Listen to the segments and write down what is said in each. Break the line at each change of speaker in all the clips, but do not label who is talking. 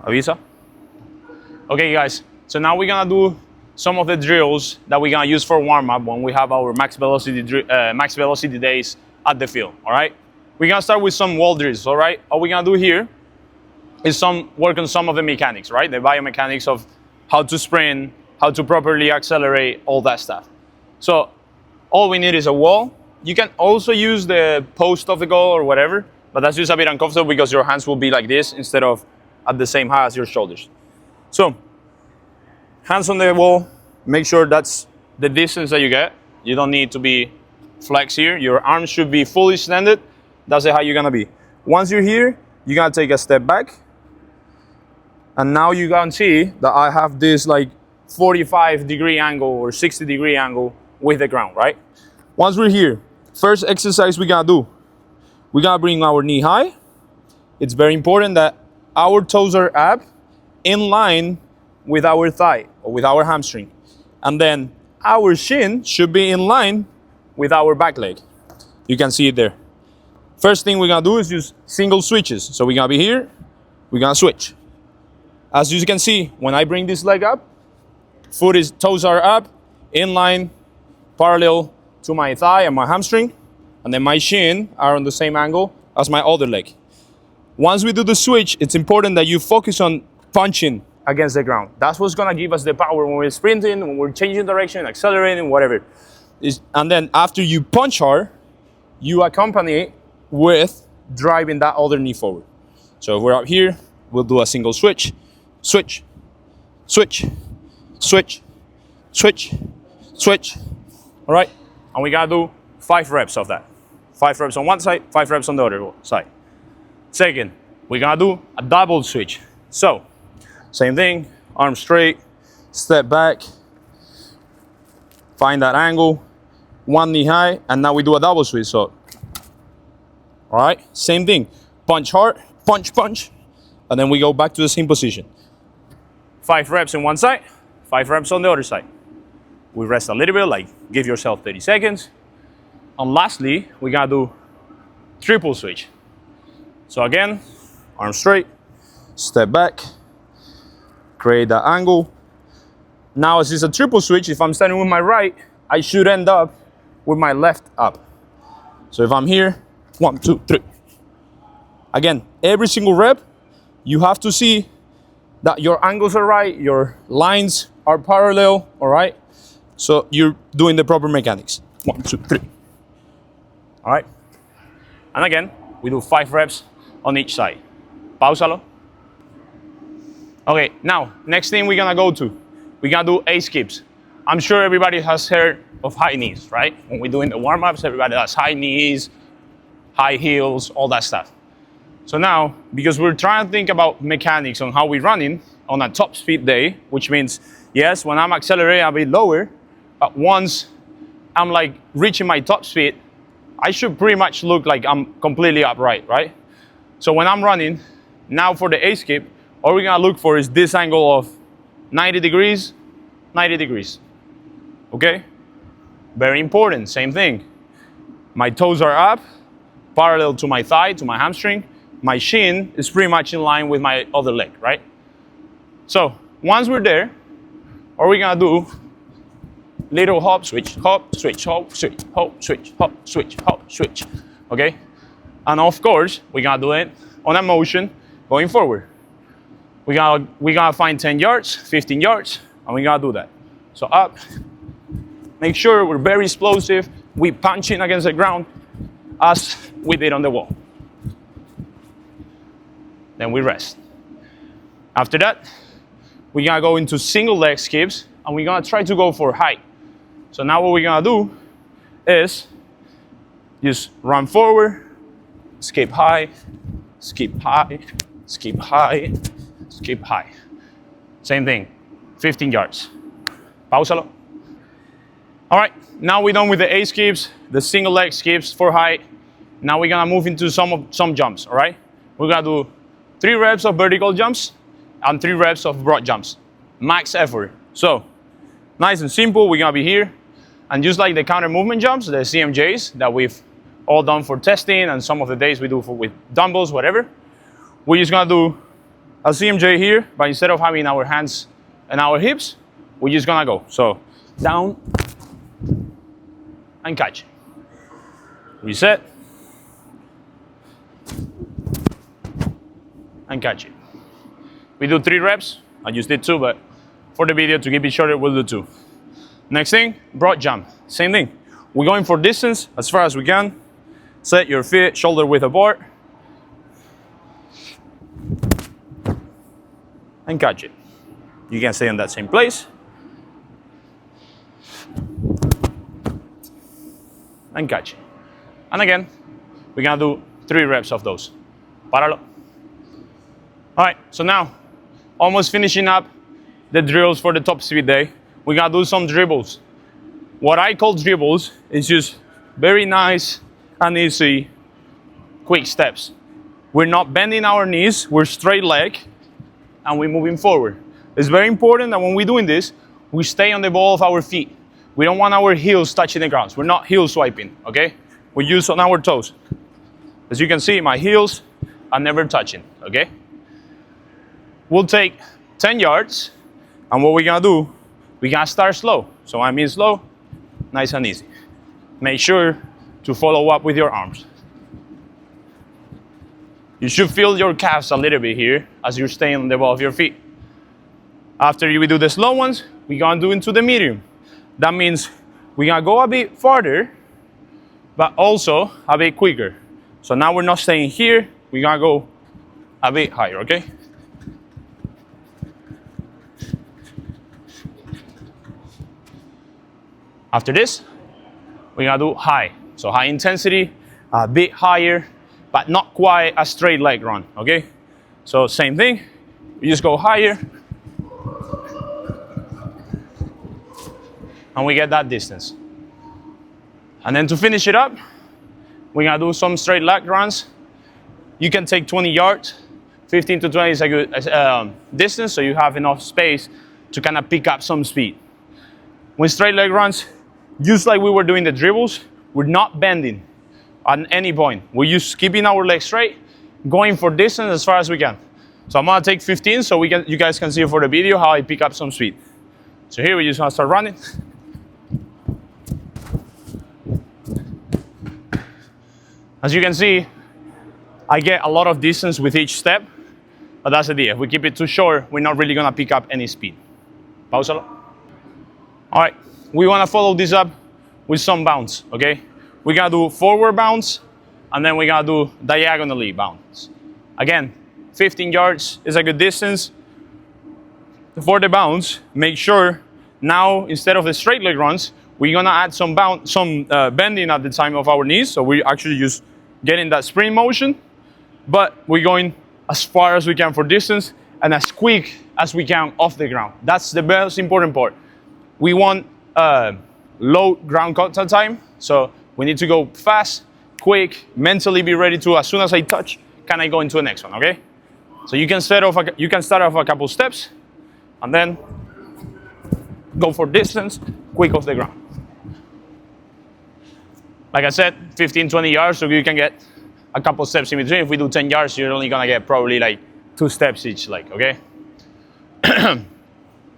Avisa. Okay, guys. So now we're gonna do some of the drills that we're gonna use for warm-up when we have our max velocity days at the field. All right. We're gonna start with some wall drills. All right. All we're gonna do here is work on some of the mechanics, right? The biomechanics of how to sprint, how to properly accelerate, all that stuff. So all we need is a wall. You can also use the post of the goal or whatever, but that's just a bit uncomfortable because your hands will be like this instead of at the same height as your shoulders. So hands on the wall, make sure that's the distance that you get. You don't need to be flex here. Your arms should be fully extended. That's how you're gonna be. Once you're here, you're gonna take a step back. And now you can see that I have this like 45-degree angle or 60-degree angle with the ground, right? Once we're here, first exercise we gotta do, we gotta bring our knee high. It's very important that our toes are up in line with our thigh or with our hamstring. And then our shin should be in line with our back leg. You can see it there. First thing we're gonna do is use single switches. So we're gonna be here, we're gonna switch. As you can see, when I bring this leg up, toes are up, in line, parallel to my thigh and my hamstring, and then my shin are on the same angle as my other leg. Once we do the switch, it's important that you focus on punching against the ground. That's what's gonna give us the power when we're sprinting, when we're changing direction, accelerating, whatever. And then after you punch hard, you accompany it with driving that other knee forward. So if we're up here, we'll do a single switch. Switch, switch, switch, switch, switch. All right, and we gotta do 5 reps of that. 5 reps on one side, 5 reps on the other side. Second, we're gonna do a double switch. So, same thing, arms straight, step back, find that angle, one knee high, and now we do a double switch. So, all right, same thing, punch hard, punch, punch, and then we go back to the same position. 5 reps on one side, 5 reps on the other side. We rest a little bit, like give yourself 30 seconds. And lastly, we gotta do triple switch. So again, arm straight, step back, create that angle. Now as it's a triple switch, if I'm standing with my right, I should end up with my left up. So if I'm here, 1, 2, 3. Again, every single rep, you have to see that your angles are right, your lines are parallel, all right? So you're doing the proper mechanics. 1, 2, 3. All right? And again, we do 5 reps on each side. Pausalo. Okay, now, next thing we're gonna go to, we're gonna do A skips. I'm sure everybody has heard of high knees, right? When we're doing the warm-ups, everybody does high knees, high heels, all that stuff. So now, because we're trying to think about mechanics on how we're running on a top speed day, which means, yes, when I'm accelerating a bit lower, but once I'm like reaching my top speed, I should pretty much look like I'm completely upright, right? So when I'm running, now for the A skip, all we're gonna look for is this angle of 90 degrees, 90 degrees, okay? Very important, same thing. My toes are up, parallel to my thigh, to my hamstring. My shin is pretty much in line with my other leg, right? So once we're there, all we're gonna do, little hop, switch, hop, switch, hop, switch, hop, switch, hop, switch, hop, switch, okay? And of course, we're gonna do it on a motion going forward. We're gonna find 10 yards, 15 yards, and we're gonna do that. So up, make sure we're very explosive, we punching against the ground as we did on the wall. Then we rest. After that, we're gonna go into single leg skips and we're gonna try to go for height. So now what we're gonna do is just run forward, skip high, skip high, skip high, skip high. Same thing, 15 yards. Pausalo. All right, now we're done with the A skips, the single leg skips for height. Now we're gonna move into some jumps, all right? We're gonna do 3 reps of vertical jumps and 3 reps of broad jumps. Max effort. So, nice and simple, we're gonna be here. And just like the counter movement jumps, the CMJs that we've all done for testing and some of the days we do with dumbbells, whatever, we're just gonna do a CMJ here, but instead of having our hands and our hips, we're just gonna go. So down and catch. Reset. And catch it. We do 3 reps. I just did 2, but for the video, to keep it shorter, we'll do 2. Next thing, broad jump. Same thing. We're going for distance as far as we can. Set your feet shoulder width apart. And catch it. You can stay in that same place. And catch it. And again, we're gonna do 3 reps of those. Páralo. All right, so now, almost finishing up the drills for the top speed day. We're gonna do some dribbles. What I call dribbles is just very nice and easy, quick steps. We're not bending our knees, we're straight leg, and we're moving forward. It's very important that when we're doing this, we stay on the ball of our feet. We don't want our heels touching the ground. We're not heel swiping, okay? We use on our toes. As you can see, my heels are never touching, okay? We'll take 10 yards, and what we're gonna do, we're gonna start slow. So I mean slow, nice and easy. Make sure to follow up with your arms. You should feel your calves a little bit here as you're staying on the ball of your feet. After we do the slow ones, we're gonna do into the medium. That means we're gonna go a bit farther, but also a bit quicker. So now we're not staying here, we're gonna go a bit higher, okay? After this, we're gonna do high. So high intensity, a bit higher, but not quite a straight leg run, okay? So same thing, you just go higher, and we get that distance. And then to finish it up, we're gonna do some straight leg runs. You can take 20 yards, 15 to 20 is a good distance, so you have enough space to kind of pick up some speed. When straight leg runs, just like we were doing the dribbles, we're not bending at any point. We're just keeping our legs straight, going for distance as far as we can. So I'm gonna take 15 so you guys can see for the video how I pick up some speed. So here we just gonna start running. As you can see, I get a lot of distance with each step, but that's the idea. If we keep it too short, we're not really gonna pick up any speed. Pausalo. All right, we wanna follow this up with some bounce, okay? We're gonna do forward bounce, and then we're gonna do diagonally bounce. Again, 15 yards is a good distance. For the bounce, make sure now, instead of the straight leg runs, we're gonna add some bending at the time of our knees, so we actually just getting that sprint motion, but we're going as far as we can for distance and as quick as we can off the ground. That's the most important part. We want low ground contact time, so we need to go fast, quick, mentally be ready to, as soon as I touch, can I go into the next one, okay? So you can start off a couple steps, and then go for distance, quick off the ground. Like I said, 15, 20 yards, so you can get a couple steps in between. If we do 10 yards, you're only gonna get probably like 2 steps each leg, okay? And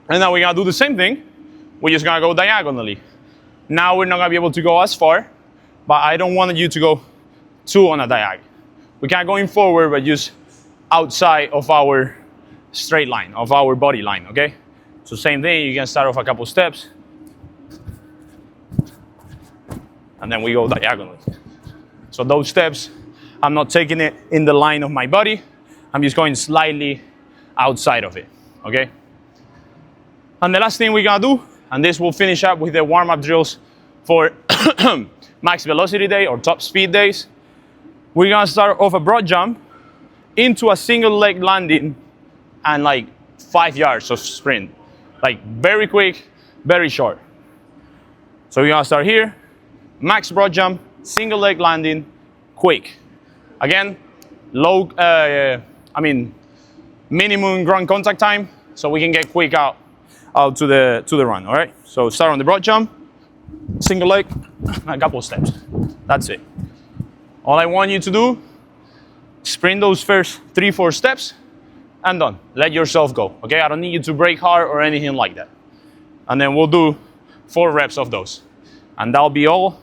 now we're gonna do the same thing. We're just gonna go diagonally. Now we're not gonna be able to go as far, but I don't want you to go 2 on a diagonal. We can't go in forward, but just outside of our straight line, of our body line, okay? So same thing, you can start off a couple steps, and then we go diagonally. So those steps, I'm not taking it in the line of my body, I'm just going slightly outside of it, okay? And the last thing we're gonna do, and this will finish up with the warm-up drills for max velocity day or top speed days. We're gonna start off a broad jump into a single leg landing and like 5 yards of sprint. Like very quick, very short. So we're gonna start here, max broad jump, single leg landing, quick. Again, minimum ground contact time, so we can get quick out to the run, all right? So start on the broad jump, single leg, a couple steps. That's it. All I want you to do, sprint those first 3-4 steps, and done. Let yourself go, okay? I don't need you to break hard or anything like that. And then we'll do 4 reps of those. And that'll be all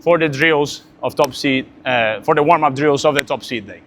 for the drills of top seed, for the warm-up drills of the top seed day.